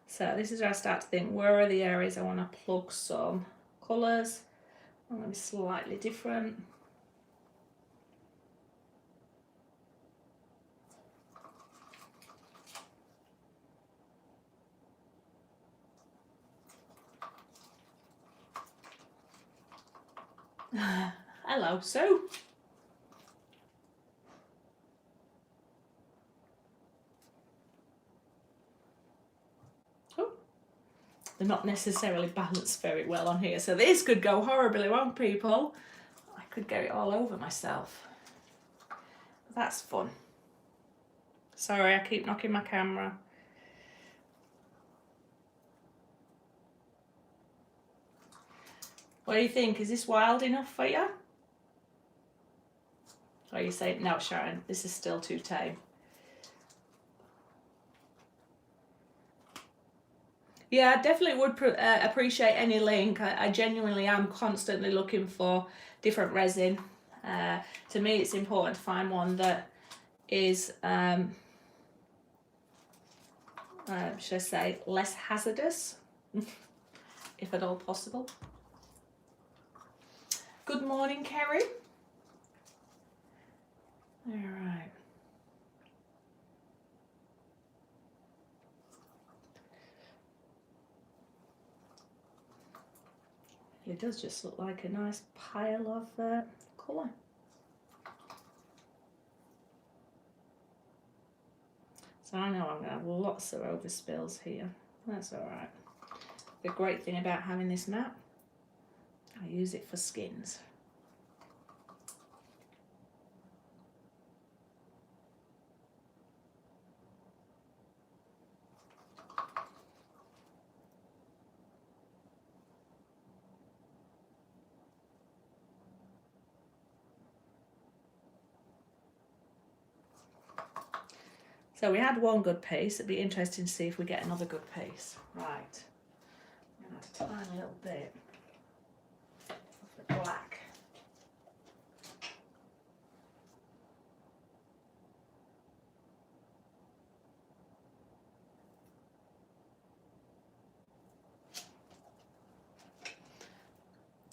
So this is where I start to think, where are the areas I want to plug some colours? I'm going to be slightly different. Hello, Sue. Oh, they're not necessarily balanced very well on here, so this could go horribly wrong, people. I could get it all over myself. That's fun. Sorry, I keep knocking my camera. What do you think? Is this wild enough for you? Or you say, no, Sharon, this is still too tame? Yeah, I definitely would appreciate any link. I genuinely am constantly looking for different resin. To me, it's important to find one that is, should I say, less hazardous, if at all possible. Good morning, Kerry. All right. It does just look like a nice pile of colour. So I know I'm going to have lots of overspills here. That's all right. The great thing about having this mat, I use it for skins. So we had one good piece. It'd be interesting to see if we get another good piece. Right. I'm going to add a tiny little bit of the black.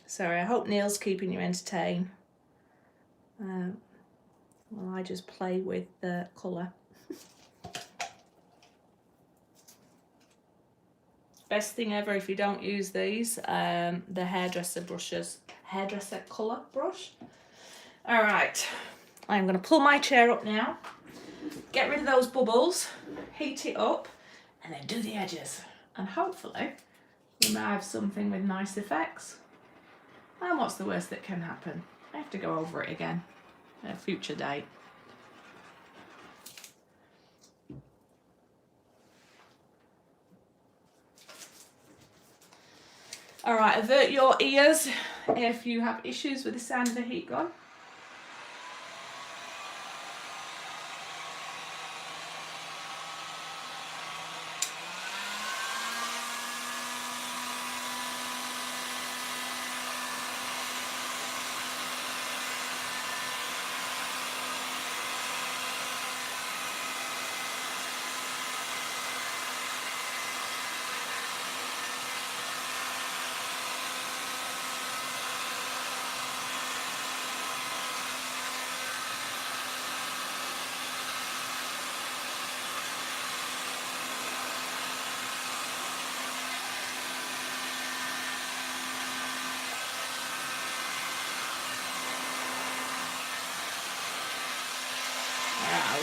Sorry, I hope Neil's keeping you entertained. Well, I just play with the colour. Best thing ever if you don't use these, the hairdresser brushes, hairdresser colour brush. All right, I'm going to pull my chair up now, get rid of those bubbles, heat it up, and then do the edges. And hopefully we might have something with nice effects. And what's the worst that can happen? I have to go over it again at a future date. All right, avert your ears if you have issues with the sound of the heat gun.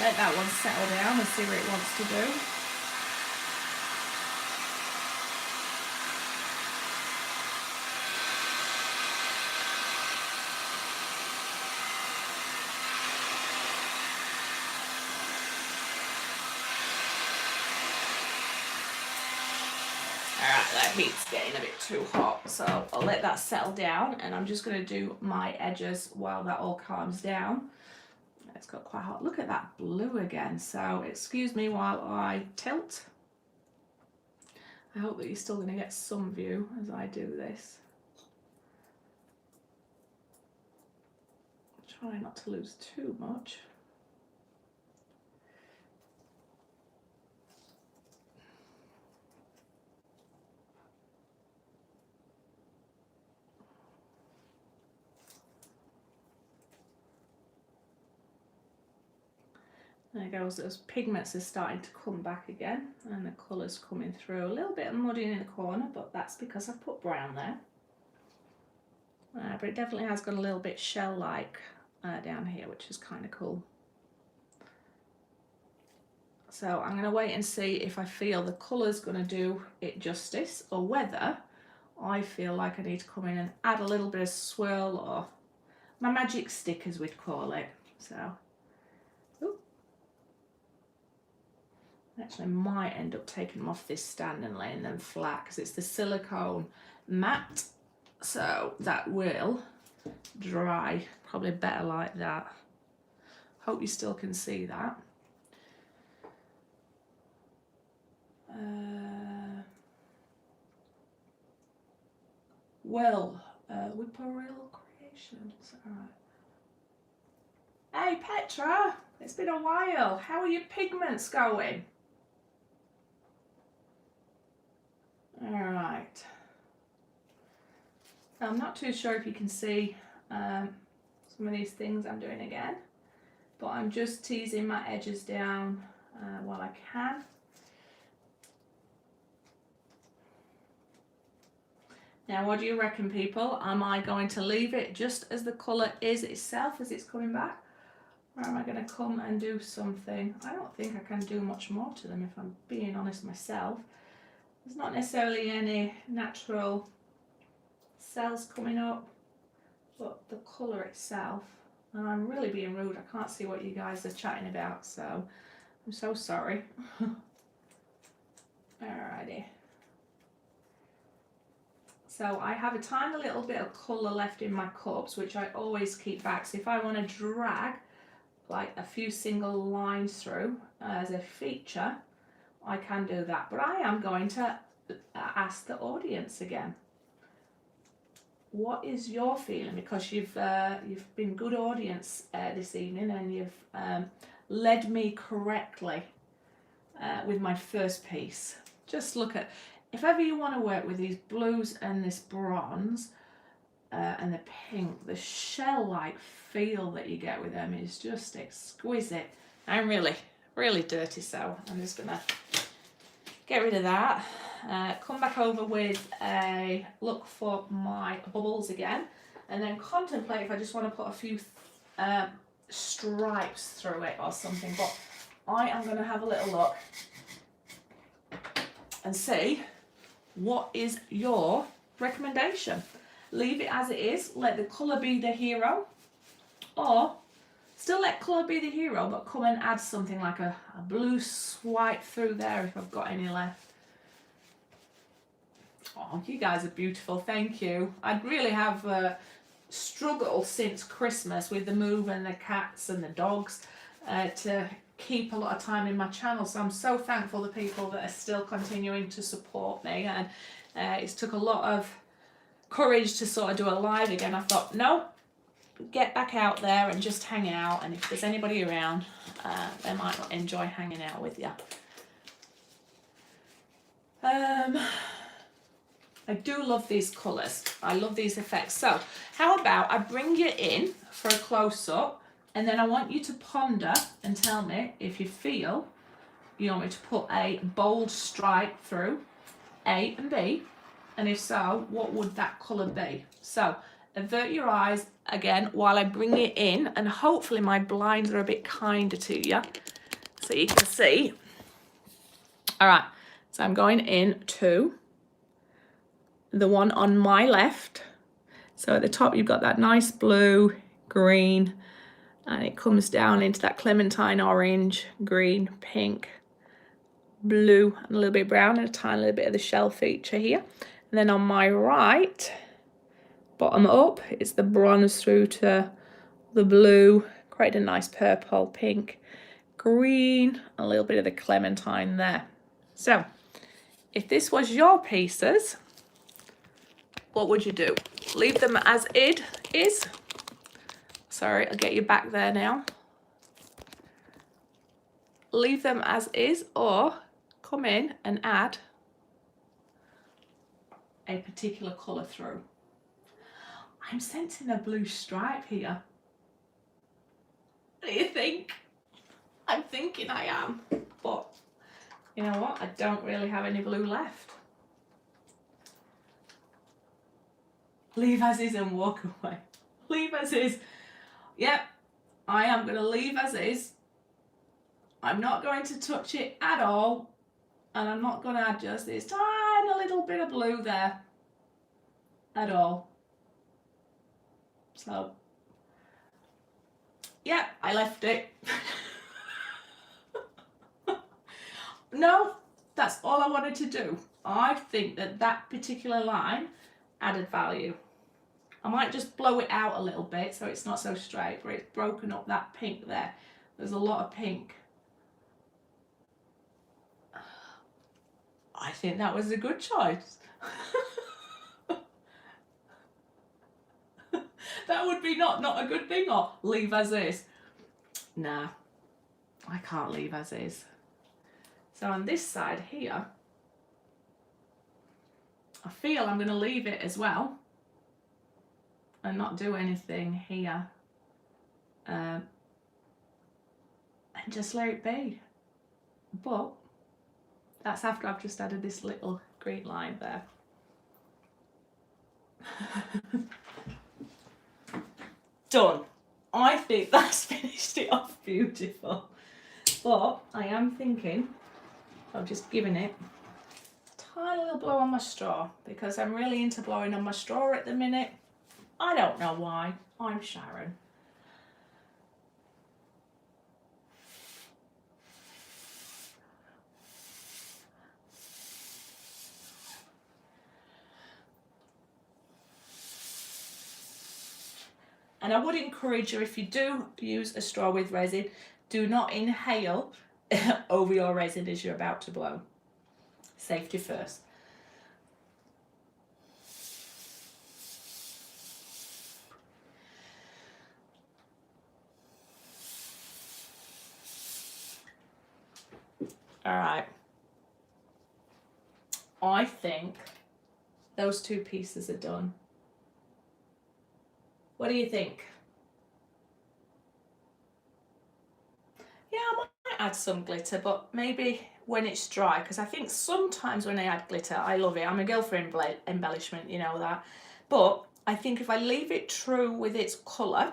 let that one settle down and see what it wants to do. Alright, that heat's getting a bit too hot, so I'll let that settle down, and I'm just going to do my edges while that all calms down. It's got quite hot. Look at that blue again, so excuse me while I tilt. I hope that you're still going to get some view as I do this. Try not to lose too much. There goes, those pigments are starting to come back again and the colour's coming through. A little bit of muddy in the corner, but that's because I've put brown there. But it definitely has got a little bit shell-like down here, which is kind of cool. So I'm going to wait and see if I feel the colour's going to do it justice, or whether I feel like I need to come in and add a little bit of swirl, or my magic stick as we'd call it. So actually might end up taking them off this stand and laying them flat because it's the silicone matte, so that will dry probably better like that. Hope you still can see that. Whipporeal Creations. Alright. Hey Petra, it's been a while. How are your pigments going? Alright. I'm not too sure if you can see some of these things I'm doing again, but I'm just teasing my edges down while I can. Now what do you reckon, people? Am I going to leave it just as the colour is itself as it's coming back? Or am I going to come and do something? I don't think I can do much more to them if I'm being honest myself. There's not necessarily any natural cells coming up, but the colour itself. And I'm really being rude, I can't see what you guys are chatting about, so I'm so sorry. Alrighty. So I have a tiny little bit of colour left in my cups, which I always keep back. So if I want to drag like a few single lines through as a feature, I can do that. But I am going to ask the audience again. What is your feeling? Because you've been good audience this evening, and you've led me correctly with my first piece. Just look at, if ever you want to work with these blues and this bronze and the pink, the shell-like feel that you get with them is just exquisite. I'm really dirty, so I'm just gonna get rid of that. Come back over with a look for my bubbles again, and then contemplate if I just want to put a few stripes through it or something. But I am going to have a little look and see what is your recommendation. Leave it as it is, let the colour be the hero, or still let colour be the hero but come and add something like a blue swipe through there if I've got any left. Oh, you guys are beautiful, thank you. I really have struggled since Christmas with the move and the cats and the dogs to keep a lot of time in my channel, so I'm so thankful the people that are still continuing to support me, and it's took a lot of courage to sort of do a live again. I thought, no, get back out there and just hang out, and if there's anybody around, they might enjoy hanging out with you. I do love these colours. I love these effects. So how about I bring you in for a close-up, and then I want you to ponder and tell me if you feel you want me to put a bold stripe through A and B, and if so, what would that colour be? So avert your eyes again while I bring it in, and hopefully my blinds are a bit kinder to you. so you can see. All right, so I'm going into the one on my left. So at the top you've got that nice blue, green, and it comes down into that clementine orange, green, pink, blue, and a little bit brown, and a tiny little bit of the shell feature here. And then on my right, bottom up, it's the bronze through to the blue, quite a nice purple, pink, green, a little bit of the clementine there. So if this was your pieces, what would you do? Leave them as it is. Sorry, I'll get you back there now. Leave them as is, or come in and add a particular colour through. I'm sensing a blue stripe here. What do you think? I'm thinking I am, but you know what? I don't really have any blue left. Leave as is and walk away. Leave as is. Yep, I am going to leave as is. I'm not going to touch it at all, and I'm not going to add just this tiny little bit of blue there at all. So, yeah, I left it. No, that's all I wanted to do. I think that that particular line added value. I might just blow it out a little bit so it's not so straight, but it's broken up that pink there. There's a lot of pink. I think that was a good choice. That would be not a good thing, or leave as is. Nah, I can't leave as is. So on this side here, I feel I'm going to leave it as well and not do anything here, and just let it be. But that's after I've just added this little green line there. Done. I think that's finished it off beautiful. But I am thinking of just giving it a tiny little blow on my straw, because I'm really into blowing on my straw at the minute. I don't know why. I'm Sharon. And I would encourage you, if you do use a straw with resin, do not inhale over your resin as you're about to blow. Safety first. All right. I think those two pieces are done. What do you think? Yeah, I might add some glitter, but maybe when it's dry, because I think sometimes when I add glitter, I love it. I'm a girl for embellishment, you know that. But I think if I leave it true with its colour,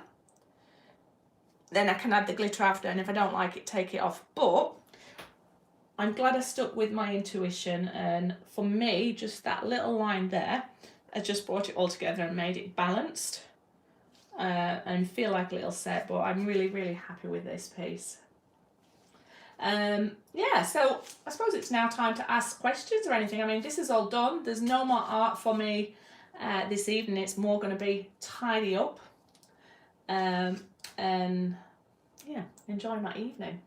then I can add the glitter after, and if I don't like it, take it off. But I'm glad I stuck with my intuition, and for me, just that little line there, I just brought it all together and made it balanced. And feel like a little set, but I'm really, really happy with this piece. Yeah, so I suppose it's now time to ask questions or anything. I mean, this is all done. There's no more art for me this evening. It's more going to be tidy up and yeah, enjoy my evening.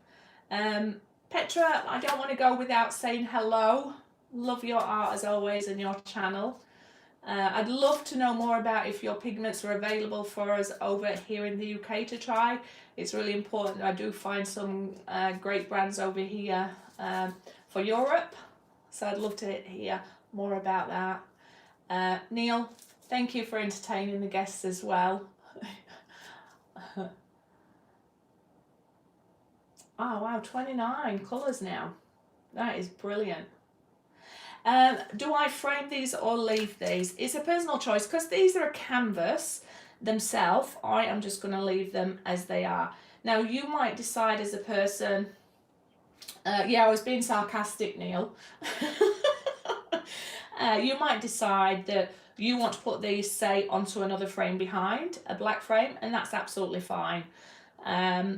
Petra, I don't want to go without saying hello. Love your art as always and your channel. I'd love to know more about if your pigments are available for us over here in the UK to try. It's really important. I do find some great brands over here for Europe, so I'd love to hear more about that. Neil, thank you for entertaining the guests as well. Oh wow, 29 colours now. That is brilliant. Do I frame these or leave these? It's a personal choice, because these are a canvas themselves. I am just going to leave them as they are. Now you might decide as a person, Yeah, I was being sarcastic, Neil. You might decide that you want to put these, say, onto another frame behind, a black frame, and that's absolutely fine.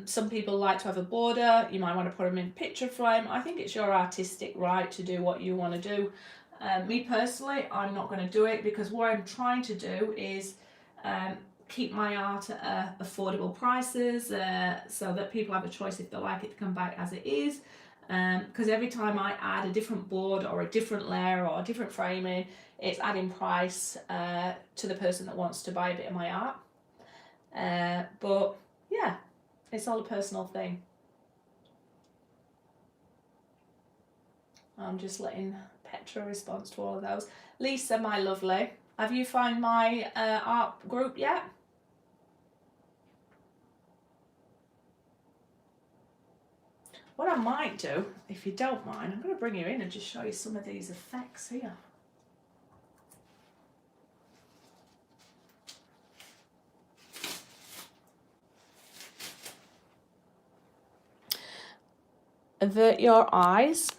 Some people like to have a border. You might want to put them in picture frame. I think it's your artistic right to do what you want to do. Me personally, I'm not going to do it because what I'm trying to do is keep my art at affordable prices so that people have a choice if they like it to come back as it is. Because every time I add a different board or a different layer or a different framing, it's adding price to the person that wants to buy a bit of my art. But yeah, it's all a personal thing. I'm just letting Petra respond to all of those. Lisa, my lovely, have you found my art group yet? What I might do, if you don't mind, I'm going to bring you in and just show you some of these effects here. Avert your eyes.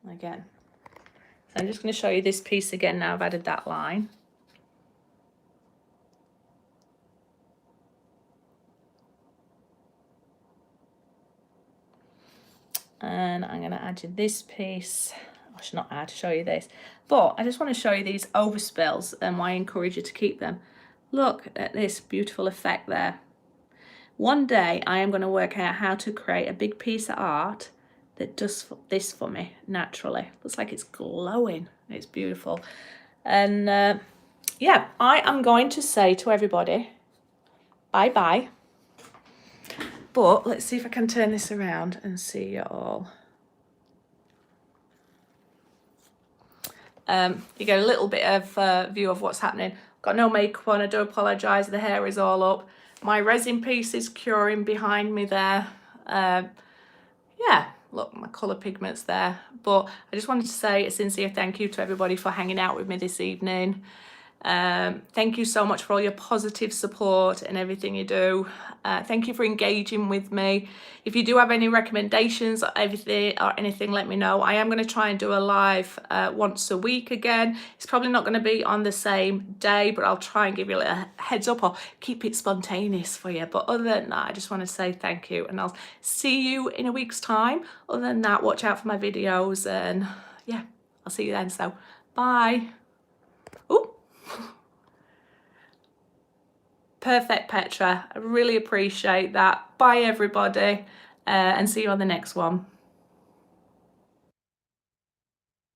Again. So I'm just going to show you this piece again now I've added that line. And I'm going to add you this piece. I should not add, show you this. But I just want to show you these overspills and why I encourage you to keep them. Look at this beautiful effect there. One day I am going to work out how to create a big piece of art that does this for me naturally. Looks like it's glowing. It's beautiful. And yeah, I am going to say to everybody, bye-bye. But let's see if I can turn this around and see you all. You get a little bit of view of what's happening. Got no makeup on, I do apologise, the hair is all up. My resin piece is curing behind me there. Yeah, look, my colour pigments there. But I just wanted to say a sincere thank you to everybody for hanging out with me this evening. Thank you so much for all your positive support and everything you do. Thank you for engaging with me. If you do have any recommendations or anything, let me know. I am going to try and do a live once a week again. It's probably not going to be on the same day, but I'll try and give you a little heads up or keep it spontaneous for you. But other than that, I just want to say thank you, and I'll see you in a week's time. Other than that, watch out for my videos, and yeah, I'll see you then. So bye. Ooh. Perfect, Petra. I really appreciate that. Bye, everybody, and see you on the next one.